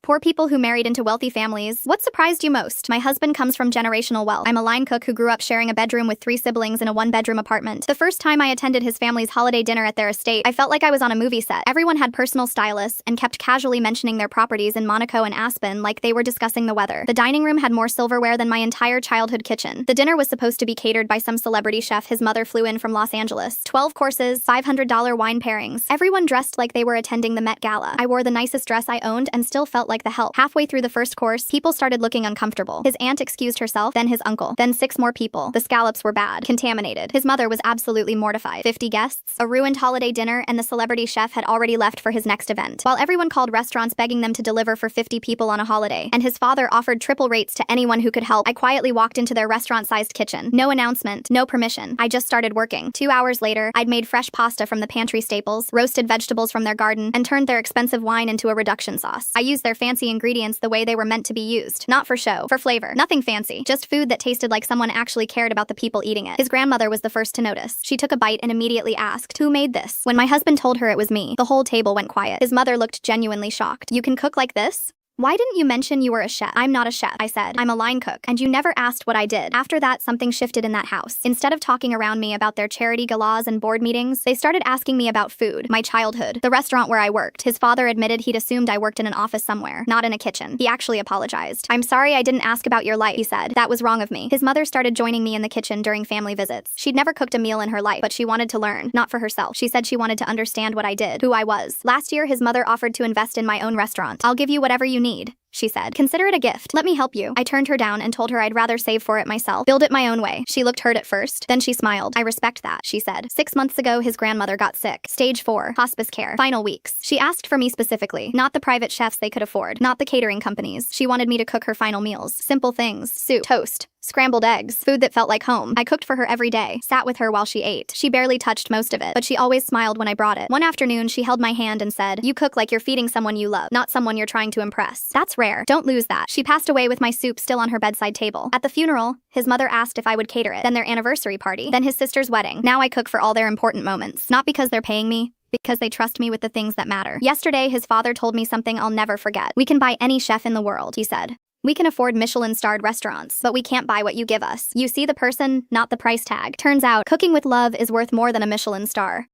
Poor people who married into wealthy families. What surprised you most? My husband comes from generational wealth. I'm a line cook who grew up sharing a bedroom with 3 siblings in a 1-bedroom apartment. The first time I attended his family's holiday dinner at their estate, I felt like I was on a movie set. Everyone had personal stylists and kept casually mentioning their properties in Monaco and Aspen like they were discussing the weather. The dining room had more silverware than my entire childhood kitchen. The dinner was supposed to be catered by some celebrity chef his mother flew in from Los Angeles. 12 courses, $500 wine pairings. Everyone dressed like they were attending the Met Gala. I wore the nicest dress I owned and still felt like the help. Halfway through the first course, people started looking uncomfortable. His aunt excused herself, then his uncle, then 6 more people. The scallops were bad, contaminated. His mother was absolutely mortified. 50 guests, a ruined holiday dinner, and the celebrity chef had already left for his next event. While everyone called restaurants begging them to deliver for 50 people on a holiday, and his father offered triple rates to anyone who could help, I quietly walked into their restaurant-sized kitchen. No announcement, no permission. I just started working. 2 hours later, I'd made fresh pasta from the pantry staples, roasted vegetables from their garden, and turned their expensive wine into a reduction sauce. I used their fancy ingredients the way they were meant to be used. Not for show, for flavor. Nothing fancy. Just food that tasted like someone actually cared about the people eating it. His grandmother was the first to notice. She took a bite and immediately asked, "Who made this?" When my husband told her it was me, the whole table went quiet. His mother looked genuinely shocked. "You can cook like this? Why didn't you mention you were a chef?" "I'm not a chef," I said. "I'm a line cook. And you never asked what I did." After that, something shifted in that house. Instead of talking around me about their charity galas and board meetings, they started asking me about food, my childhood, the restaurant where I worked. His father admitted he'd assumed I worked in an office somewhere, not in a kitchen. He actually apologized. "I'm sorry I didn't ask about your life," he said. "That was wrong of me." His mother started joining me in the kitchen during family visits. She'd never cooked a meal in her life, but she wanted to learn, not for herself. She said she wanted to understand what I did, who I was. Last year, his mother offered to invest in my own restaurant. "I'll give you whatever you need," she said. "Consider it a gift. Let me help you." I turned her down and told her I'd rather save for it myself, build it my own way. She looked hurt at first, then she smiled. "I respect that," she said. 6 months ago, his grandmother got sick. Stage 4, hospice care, final weeks. She asked for me specifically, not the private chefs they could afford, not the catering companies. She wanted me to cook her final meals. Simple things: soup, toast, scrambled eggs, food that felt like home. I cooked for her every day, sat with her while she ate. She barely touched most of it, but she always smiled when I brought it. One afternoon, she held my hand and said, "You cook like you're feeding someone you love, not someone you're trying to impress. That's rare. Don't lose that." She passed away with my soup still on her bedside table. At the funeral, his mother asked if I would cater it, then their anniversary party, then his sister's wedding. Now I cook for all their important moments. Not because they're paying me, because they trust me with the things that matter. Yesterday, his father told me something I'll never forget. "We can buy any chef in the world," he said. "We can afford Michelin-starred restaurants, but we can't buy what you give us. You see the person, not the price tag." Turns out, cooking with love is worth more than a Michelin star.